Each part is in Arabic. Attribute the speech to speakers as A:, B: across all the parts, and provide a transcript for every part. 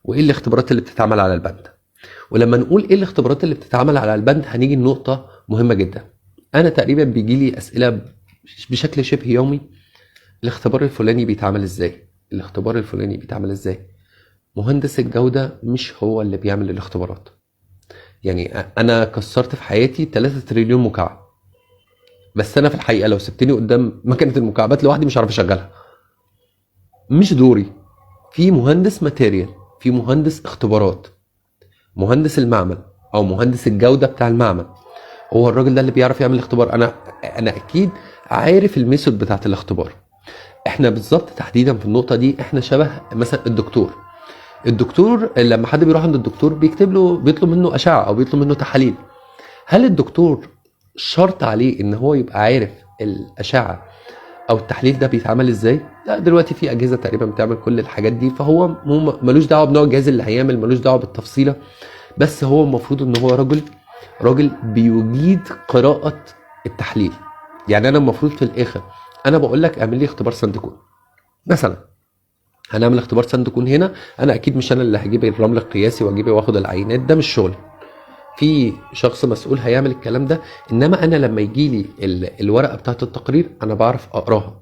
A: وايه الاختبارات اللي بتتعمل على البند. ولما نقول ايه الاختبارات اللي بتتعمل على البند هنيجي لنقطه مهمه جدا. انا تقريبا بيجي لي اسئله بشكل شبه يومي: الاختبار الفلاني بيتعمل ازاي، الاختبار الفلاني بيتعمل ازاي. مهندس الجوده مش هو اللي بيعمل الاختبارات. يعني انا كسرت في حياتي 3 تريليون مكعب، بس انا في الحقيقه لو سبتني قدام مكنه المكعبات لوحدي مش هعرف اشغلها. مش دوري. في مهندس ماتيريال، في مهندس اختبارات، مهندس المعمل او مهندس الجوده بتاع المعمل، هو الراجل ده اللي بيعرف يعمل الاختبار. انا اكيد عارف الميثود بتاعت الاختبار. احنا بالظبط تحديدا في النقطه دي احنا شبه مثلا الدكتور لما حد بيروح عند الدكتور بيطلب منه اشعه او بيطلب منه تحاليل. هل الدكتور شرط عليه ان هو يبقى عارف الاشعه او التحليل ده بيتعمل ازاي؟ لا، دلوقتي في اجهزه تقريبا بتعمل كل الحاجات دي، فهو ملوش دعوه بنوع الجهاز اللي هيعمل، ملوش دعوه بالتفصيله. بس هو المفروض ان هو راجل بيجيد قراءه التحليل. يعني انا المفروض في الاخر انا بقول لك اعمل لي اختبار سندكون مثلا، هنعمل اختبار سندكون هنا. انا اكيد مش انا اللي هجيب الرمل القياسي واخد العينات، ده مش شغلي. في شخص مسؤول هيعمل الكلام ده. انما انا لما يجي لي الورقه بتاعت التقرير انا بعرف اقراها،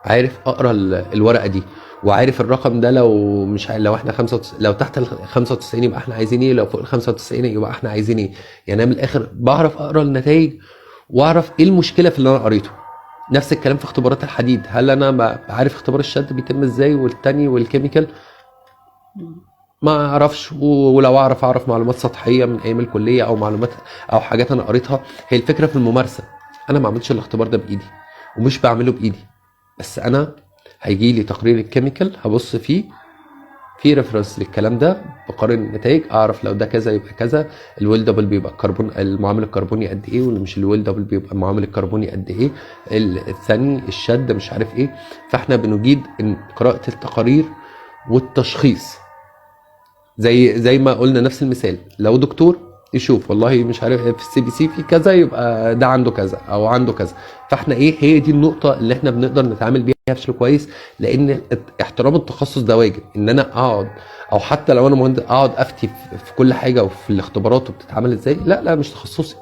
A: عارف اقرا الورقه دي، وعارف الرقم ده لو مش لو احنا 95، لو تحت ال 95 يبقى احنا عايزين ايه، لو فوق ال 95 يبقى احنا عايزين ايه. يعني انا من الاخر بعرف اقرا النتائج واعرف ايه المشكله في اللي انا قريته. نفس الكلام في اختبارات الحديد. هل انا عارف اختبار الشد بيتم ازاي والتاني والكيميكال؟ ما اعرفش. ولو اعرف معلومات سطحيه من ايام الكليه او معلومات او حاجات انا قريتها. هي الفكره في الممارسه. انا ما عملتش الاختبار ده بايدي ومش بعمله بايدي، بس انا هيجي لي تقرير الكيميكال هبص فيه في ريفرنس للكلام ده، بقارن النتائج اعرف لو ده كذا يبقى كذا. الويل دبل بيبقى الكربون المعامل الكربوني قد ايه، واللي مش الويل دبل بيبقى المعامل الكربوني قد ايه. الثاني الشد مش عارف ايه. فاحنا بنجيد قراءه التقارير والتشخيص. زي ما قلنا نفس المثال، لو دكتور يشوف والله مش عارف في السي بي سي في كذا يبقى ده عنده كذا او عنده كذا. فاحنا هي دي النقطه اللي احنا بنقدر نتعامل بيها بشكل كويس، لان احترام التخصص ده واجب. ان انا اقعد او حتى لو انا مهندس اقعد افتي في كل حاجه وفي الاختبارات وبتتعمل ازاي، لا مش تخصصي.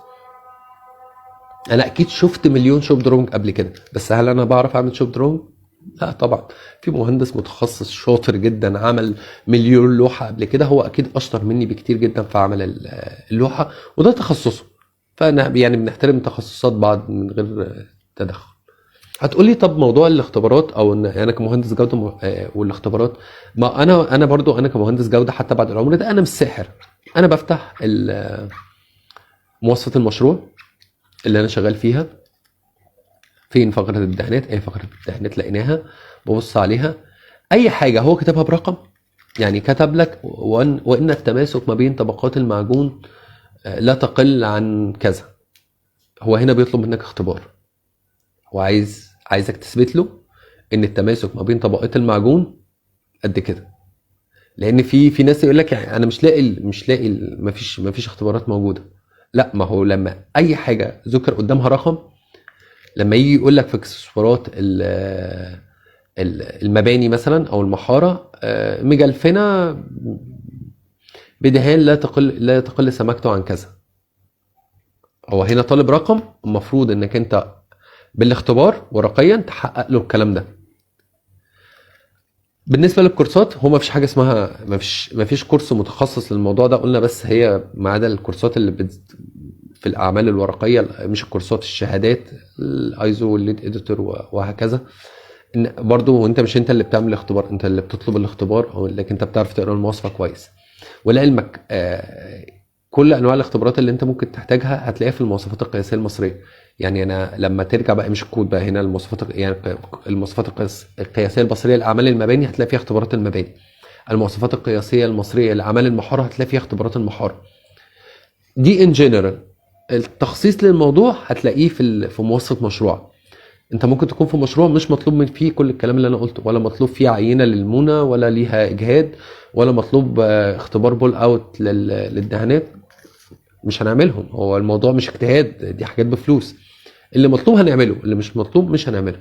A: انا اكيد شفت مليون شوب دروينج قبل كده، بس هل انا بعرف اعمل شوب دروينج؟ لا طبعا. في مهندس متخصص شاطر جدا عمل مليون لوحه قبل كده، هو اكيد اشطر مني بكتير جدا في عمل اللوحه، وده تخصصه. فانا يعني بنحترم تخصصات بعض من غير تدخل. هتقولي طب موضوع الاختبارات او ان انا كمهندس جوده والاختبارات، ما انا برضو انا كمهندس جوده حتى بعد العمر ده انا مش ساحر. انا بفتح مواصفه المشروع اللي انا شغال فيها، فين فقرة الدهانات، اي فقرة الدهانات لقيناها ببص عليها. اي حاجة هو كتبها برقم، يعني كتب لك وان التماسك ما بين طبقات المعجون لا تقل عن كذا. هو هنا بيطلب منك اختبار، عايزك تثبت له ان التماسك ما بين طبقات المعجون قد كده. لان في ناس يقول لك يعني انا مش لاقي مفيش اختبارات موجودة. لا، ما هو لما اي حاجة ذكر قدامها رقم، لما يجي يقول لك في اكسسوارات المباني مثلا او المحاره مجلفنه بدهان لا تقل سماكته عن كذا، هو هنا طالب رقم. المفروض انك انت بالاختبار ورقيا تحقق له الكلام ده. بالنسبه للكورسات، هو ما فيش حاجه اسمها ما فيش كورس متخصص للموضوع ده قلنا، بس هي ما عدا الكورسات اللي في الاعمال الورقيه، مش الكورسات الشهادات الايزو والليد اديتور وهكذا. ان برضو انت مش انت اللي بتعمل الاختبار، انت اللي بتطلب الاختبار، او لكن انت بتعرف تقرا المواصفه كويس. ولعلمك كل انواع الاختبارات اللي انت ممكن تحتاجها هتلاقيها في المواصفات القياسيه المصريه. يعني انا لما ترجع بقى مش الكود بقى، هنا المواصفات القياسيه المصريه لاعمال المباني هتلاقي فيها اختبارات المباني. المواصفات القياسيه المصريه لاعمال المحاره هتلاقي فيها اختبارات المحاره. دي ان جنرال. التخصيص للموضوع هتلاقيه في مواصفه مشروع. انت ممكن تكون في مشروع مش مطلوب من فيه كل الكلام اللي انا قلته، ولا مطلوب فيه عينه للمونه ولا ليها اجهاد، ولا مطلوب اختبار بول اوت للدهانات. مش هنعملهم. هو الموضوع مش اجتهاد، دي حاجات بفلوس. اللي مطلوب هنعمله، اللي مش مطلوب مش هنعمله.